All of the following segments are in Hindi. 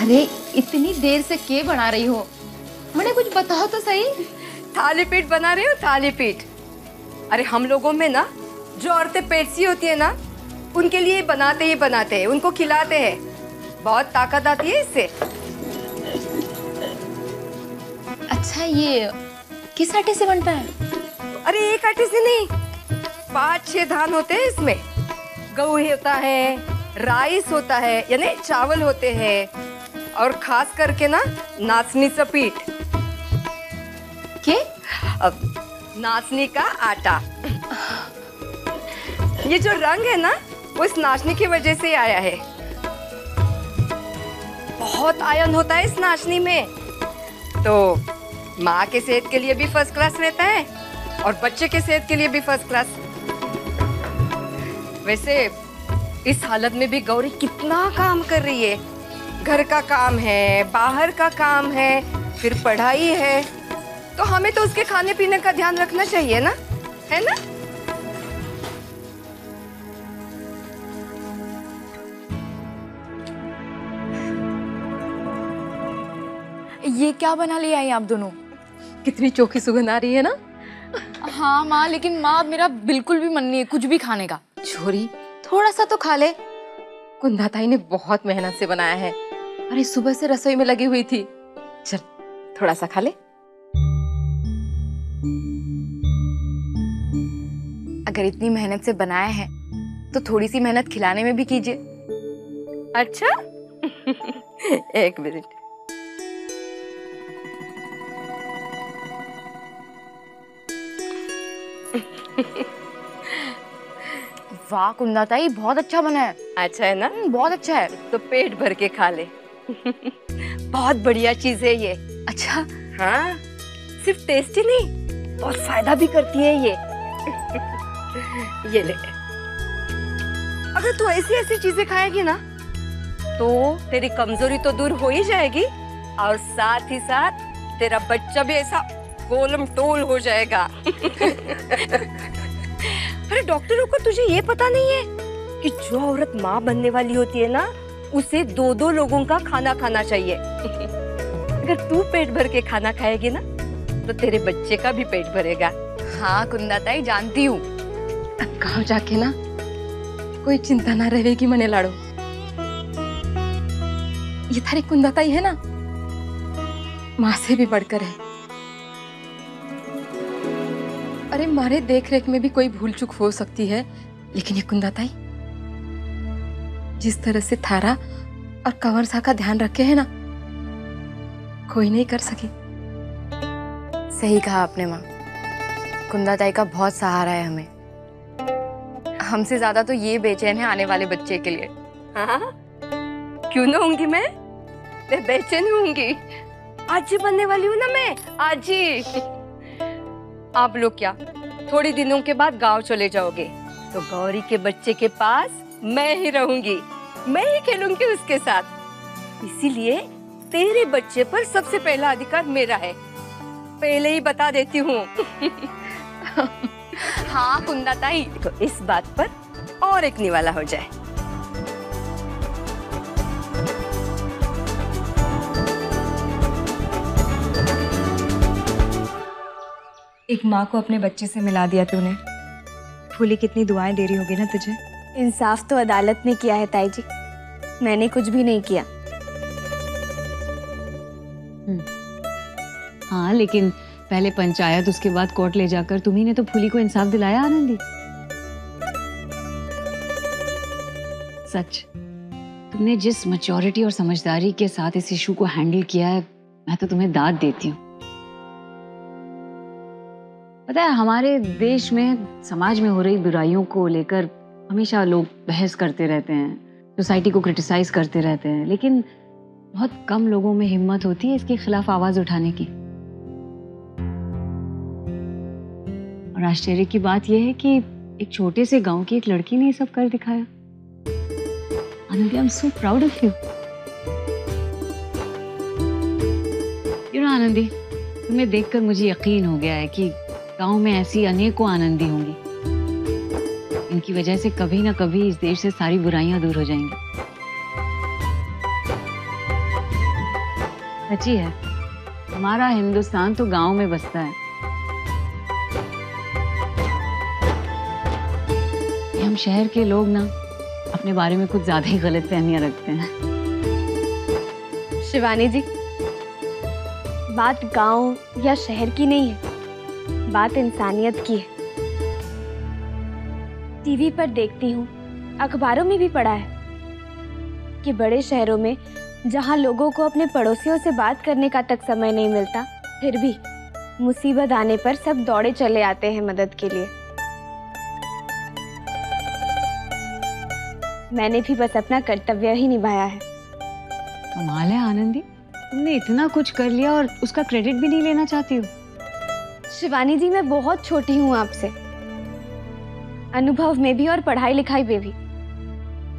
अरे इतनी देर से क्या बना रही हो? मैंने कुछ बताओ तो सही। थाली पीठ बना रही हूँ, थाली पीठ। अरे हम लोगों में ना जो औरतें पेटसी होती है ना, उनके लिए बनाते ही बनाते हैं, उनको खिलाते हैं, बहुत ताकत आती है इससे। अच्छा, ये किस आटे से बनता है? अरे एक आटे से नहीं, 5-6 धान होते हैं इसमें। गेहूं होता है, राइस होता है, यानी चावल होते हैं, और खास करके ना नाचनी सा पीठ। के? अब नाचनी का आटा। ये जो रंग है ना, वो इस नाचनी की वजह से आया है। बहुत आयरन होता है इस नाचनी में, तो माँ के सेहत के लिए भी फर्स्ट क्लास रहता है और बच्चे के सेहत के लिए भी फर्स्ट क्लास। वैसे इस हालत में भी गौरी कितना काम कर रही है। घर का काम है, बाहर का काम है, फिर पढ़ाई है, तो हमें तो उसके खाने पीने का ध्यान रखना चाहिए ना, है ना? ये क्या बना लिया है आप दोनों? कितनी चोखी सुगंध आ रही है ना। हाँ माँ, लेकिन माँ मेरा बिल्कुल भी मन नहीं है कुछ भी खाने का। छोरी, थोड़ा सा तो खा ले। कुंदाताई ने बहुत मेहनत से बनाया है। अरे सुबह से रसोई में लगी हुई थी। चल थोड़ा सा खा ले। अगर इतनी मेहनत से बनाया है तो थोड़ी सी मेहनत खिलाने में भी कीजिए। अच्छा एक मिनट। वाह कुंदाताई, बहुत अच्छा बना है। अच्छा है ना? बहुत अच्छा है। तो पेट भर के खा ले। बहुत बढ़िया चीज है ये। अच्छा? हाँ, सिर्फ टेस्ट ही नहीं, बहुत फायदा भी करती है ये। ये ले। अगर तू ऐसी ऐसी चीजें खाएगी ना, तो तेरी कमजोरी तो दूर हो ही जाएगी, और साथ ही साथ तेरा बच्चा भी ऐसा गोलम टोल हो जाएगा। अरे डॉक्टरों को तुझे ये पता नहीं है कि जो औरत माँ बनने वाली होती है ना, उसे 2-2 लोगों का खाना खाना चाहिए। अगर तू पेट भर के खाना खाएगी ना, तो तेरे बच्चे का भी पेट भरेगा। हाँ कुंदाताई, जानती हूँ। गाँव जाके ना कोई चिंता ना रहेगी मने लाड़ो। ये थारी कुंदाताई है ना, माँ से भी बढ़कर है। अरे मारे देख रेख में भी कोई भूल चूक हो सकती है, लेकिन ये कुंदाताई जिस तरह से थारा और कंवर सा का ध्यान रखे है ना, कोई नहीं कर सकी। सही कहा आपने माँ, कुंदाताई का बहुत सहारा है हमें। हमसे ज्यादा तो ये बेचैन है आने वाले बच्चे के लिए। हाँ? क्यों ना होंगी मैं बेचैन होंगी। आज ही बनने वाली हूँ ना मैं, आज ही। आप लोग क्या थोड़ी दिनों के बाद गांव चले जाओगे, तो गौरी के बच्चे के पास मैं ही रहूंगी, मैं ही खेलूंगी उसके साथ। इसीलिए तेरे बच्चे पर सबसे पहला अधिकार मेरा है, पहले ही बता देती हूँ। हाँ कुंदाताई, तो इस बात पर और एक निवाला हो जाए। एक माँ को अपने बच्चे से मिला दिया तूने। फूली कितनी दुआएं दे रही होगी ना तुझे। इंसाफ तो अदालत ने किया है ताई जी, मैंने कुछ भी नहीं किया। हाँ, लेकिन पहले पंचायत, उसके बाद कोर्ट ले जाकर तुम्ही ने तो फूली को इंसाफ दिलाया आनंदी। सच, तुमने जिस मैच्योरिटी और समझदारी के साथ इस इशू को हैंडल किया है, मैं तो तुम्हें दाद देती हूँ। पता है, हमारे देश में समाज में हो रही बुराइयों को लेकर हमेशा लोग बहस करते रहते हैं, सोसाइटी को क्रिटिसाइज करते रहते हैं, लेकिन बहुत कम लोगों में हिम्मत होती है इसके खिलाफ आवाज उठाने की। और आश्चर्य की बात यह है कि एक छोटे से गांव की एक लड़की ने ये सब कर दिखाया। Anandi, I am so proud of you. Anandi, तुम्हें देखकर मुझे यकीन हो गया है कि गांव में ऐसी अनेकों आनंदी होंगी। इनकी वजह से कभी ना कभी इस देश से सारी बुराइयां दूर हो जाएंगी। सच्ची है, हमारा हिंदुस्तान तो गांव में बसता है। हम शहर के लोग ना अपने बारे में कुछ ज्यादा ही गलतफहमियां रखते हैं। शिवानी जी, बात गांव या शहर की नहीं है, बात इंसानियत की है। टीवी पर देखती हूँ, अखबारों में भी पढ़ा है कि बड़े शहरों में जहाँ लोगों को अपने पड़ोसियों से बात करने का तक समय नहीं मिलता, फिर भी मुसीबत आने पर सब दौड़े चले आते हैं मदद के लिए। मैंने भी बस अपना कर्तव्य ही निभाया है। कमाल है आनंदी, तुमने इतना कुछ कर लिया और उसका क्रेडिट भी नहीं लेना चाहती हो। शिवानी जी, मैं बहुत छोटी हूँ आपसे, अनुभव में भी और पढ़ाई लिखाई में भी।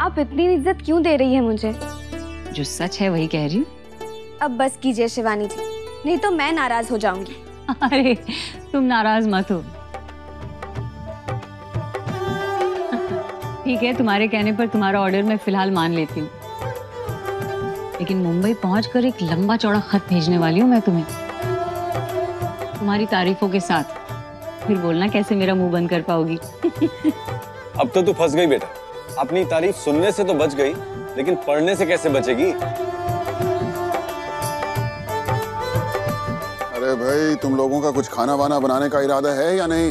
आप इतनी इज्जत क्यों दे रही है मुझे? जो सच है वही कह रही हूँ। अब बस कीजिए शिवानी जी, नहीं तो मैं नाराज हो जाऊंगी। अरे तुम नाराज मत हो। ठीक है, तुम्हारे कहने पर तुम्हारा ऑर्डर मैं फिलहाल मान लेती हूँ, लेकिन मुंबई पहुंचकर एक लंबा चौड़ा खत भेजने वाली हूँ मैं तुम्हें, तुम्हारी तारीफों के साथ। फिर बोलना कैसे मेरा मुंह बंद कर पाओगी। अब तो तू फंस गई बेटा। अपनी तारीफ सुनने से तो बच गई, लेकिन पढ़ने से कैसे बचेगी? अरे भाई, तुम लोगों का कुछ खाना वाना बनाने का इरादा है या नहीं?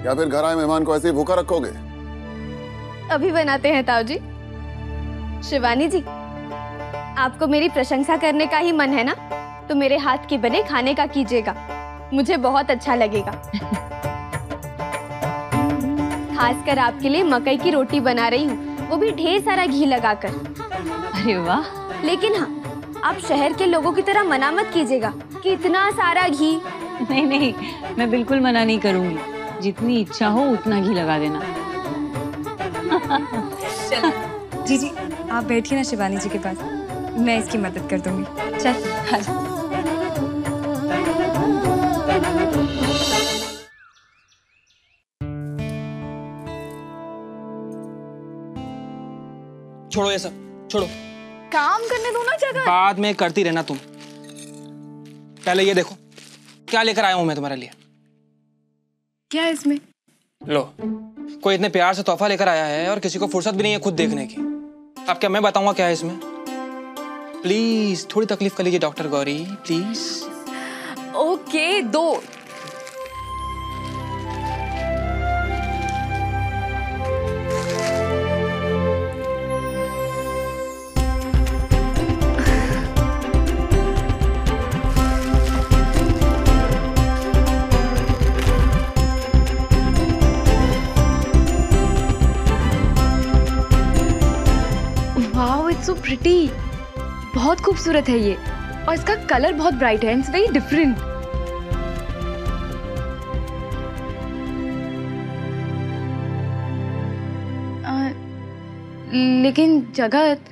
या फिर घर आए मेहमान को ऐसे ही भूखा रखोगे? अभी बनाते हैं ताऊ जी। शिवानी जी, आपको मेरी प्रशंसा करने का ही मन है ना, तो मेरे हाथ के बने खाने का कीजिएगा, मुझे बहुत अच्छा लगेगा। खासकर आपके लिए मकई की रोटी बना रही हूँ, वो भी ढेर सारा घी लगाकर। अरे वाह। लेकिन हाँ, आप शहर के लोगों की तरह मना मत कीजिएगा कि इतना सारा घी। नहीं नहीं, मैं बिल्कुल मना नहीं करूंगी, जितनी इच्छा हो उतना घी लगा देना। जी, आप बैठिए ना शिवानी जी के पास, मैं इसकी मदद कर दूंगी। चल आजा। छोड़ो ये सब, छोड़ो। काम करने दो ना जगह। बाद में करती रहना तुम। पहले ये देखो क्या लेकर आया हूं मैं तुम्हारे लिए। क्या है इसमें? लो, कोई इतने प्यार से तोहफा लेकर आया है और किसी को फुर्सत भी नहीं है खुद देखने की। अब क्या मैं बताऊंगा क्या है इसमें? प्लीज थोड़ी तकलीफ कर लीजिए डॉक्टर गौरी, प्लीज। ओके, दो। Wow, it's so pretty. बहुत खूबसूरत है ये, और इसका कलर बहुत ब्राइट है, इट्स वेरी डिफरेंट। लेकिन जगत,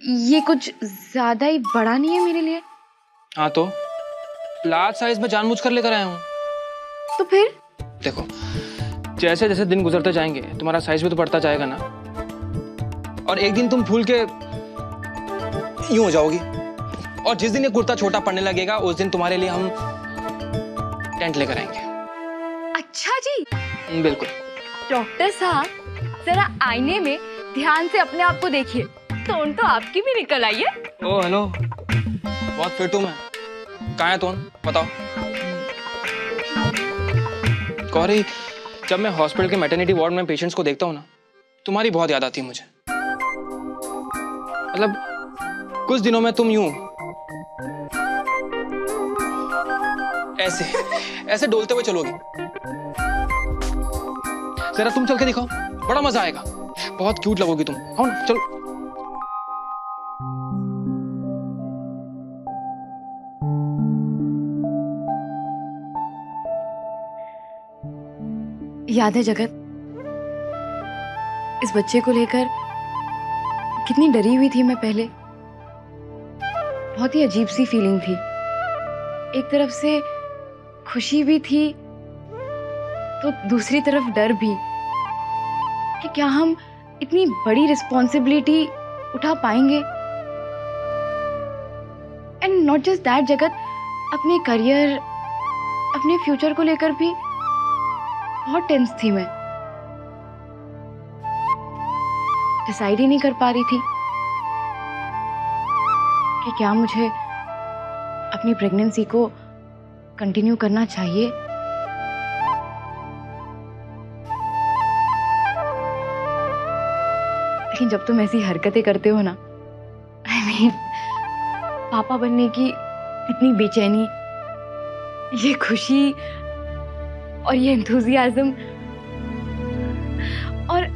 ये कुछ ज्यादा ही बड़ा नहीं है मेरे लिए? हाँ तो लार्ज साइज में जानबूझकर लेकर आया हूँ। तो फिर देखो, जैसे जैसे दिन गुजरते जाएंगे तुम्हारा साइज भी तो बढ़ता जाएगा ना, और एक दिन तुम फूल के यूं हो जाओगी, और जिस दिन ये कुर्ता छोटा पड़ने लगेगा उस दिन तुम्हारे लिए हम टेंट लेकर आएंगे। अच्छा जी। बिल्कुल। डॉक्टर साहब, जरा आईने में ध्यान से अपने आप को देखिए, टोन तो आपकी भी निकल आई है। ओ हेलो, बहुत फिट हूं मैं। कहाँ है टोन, बताओ। गौरी, जब मैं हॉस्पिटल के मैटरनिटी वार्ड में पेशेंट्स को देखता हूँ ना, तुम्हारी बहुत याद आती है मुझे। मतलब कुछ दिनों में तुम यूं ऐसे ऐसे डोलते हुए चलोगी। जरा तुम चल के दिखाओ, बड़ा मजा आएगा, बहुत क्यूट लगोगी तुम। आओ ना, चलो। याद है जगत, इस बच्चे को लेकर कितनी डरी हुई थी मैं पहले। बहुत ही अजीब सी फीलिंग थी। एक तरफ से खुशी भी थी, तो दूसरी तरफ डर भी कि क्या हम इतनी बड़ी रिस्पॉन्सिबिलिटी उठा पाएंगे। नॉट जस्ट दैट जगत, अपने करियर, अपने फ्यूचर को लेकर भी बहुत टेंस थी मैं। डिसाइड ही नहीं कर पा रही थी कि क्या मुझे अपनी प्रेगनेंसी को कंटिन्यू करना चाहिए। लेकिन जब तुम ऐसी हरकतें करते हो ना, I mean, पापा बनने की इतनी बेचैनी, ये खुशी और ये एंथुजियाज्म, और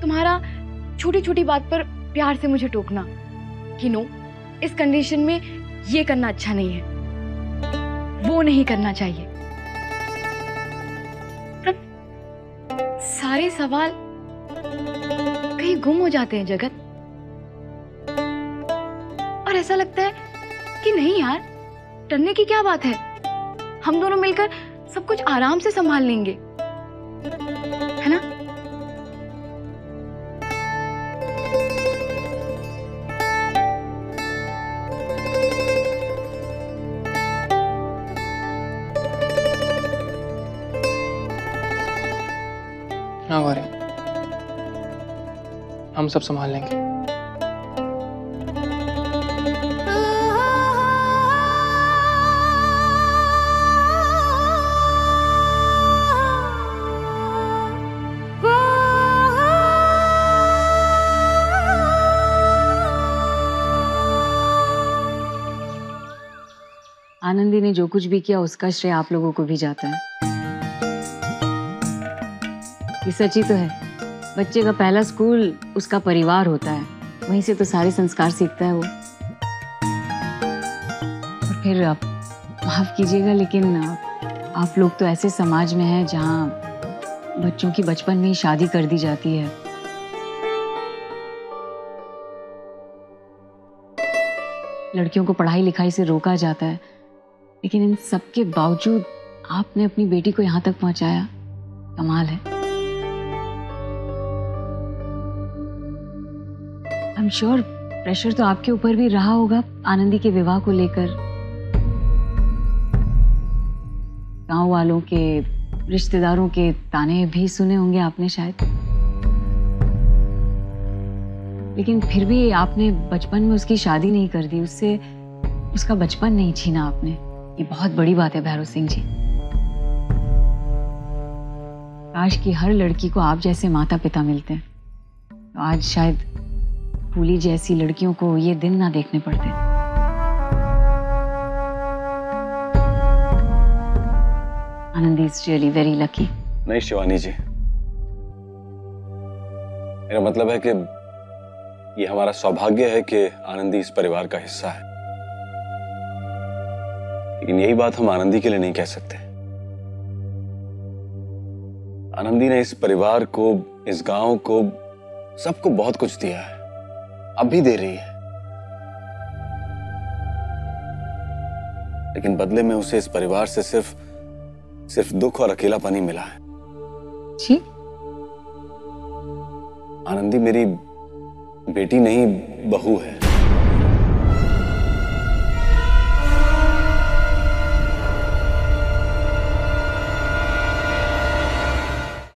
तुम्हारा छोटी छोटी बात पर प्यार से मुझे टोकना कि नो, इस कंडीशन में ये करना अच्छा नहीं है, वो नहीं करना चाहिए। सारे सवाल कहीं गुम हो जाते हैं जगत, और ऐसा लगता है कि नहीं यार, डरने की क्या बात है, हम दोनों मिलकर सब कुछ आराम से संभाल लेंगे, है ना? हाँ गौरी, हम सब संभाल लेंगे। आनंदी ने जो कुछ भी किया उसका श्रेय आप लोगों को भी जाता है। ये सच ही तो है, बच्चे का पहला स्कूल उसका परिवार होता है, वहीं से तो सारे संस्कार सीखता है वो। और फिर आप माफ कीजिएगा, लेकिन आप लोग तो ऐसे समाज में हैं जहां बच्चों की बचपन में ही शादी कर दी जाती है। लड़कियों को पढ़ाई लिखाई से रोका जाता है, लेकिन इन सब के बावजूद आपने अपनी बेटी को यहाँ तक पहुंचाया, कमाल है। आई एम श्योर प्रेशर तो आपके ऊपर भी रहा होगा आनंदी के विवाह को लेकर। गांव वालों के, रिश्तेदारों के ताने भी सुने होंगे आपने शायद, लेकिन फिर भी आपने बचपन में उसकी शादी नहीं कर दी, उससे उसका बचपन नहीं छीना आपने। ये बहुत बड़ी बात है भैरव सिंह जी। काश कि हर लड़की को आप जैसे माता पिता मिलते, तो आज शायद फूली जैसी लड़कियों को ये दिन ना देखने पड़ते। Anandi is really very lucky. नहीं शिवानी जी, मेरा मतलब है कि ये हमारा सौभाग्य है कि आनंदी इस परिवार का हिस्सा है, लेकिन यही बात हम आनंदी के लिए नहीं कह सकते। आनंदी ने इस परिवार को, इस गांव को, सबको बहुत कुछ दिया है, अब भी दे रही है, लेकिन बदले में उसे इस परिवार से सिर्फ दुख और अकेलापन ही मिला है। जी? आनंदी मेरी बेटी नहीं, बहू है।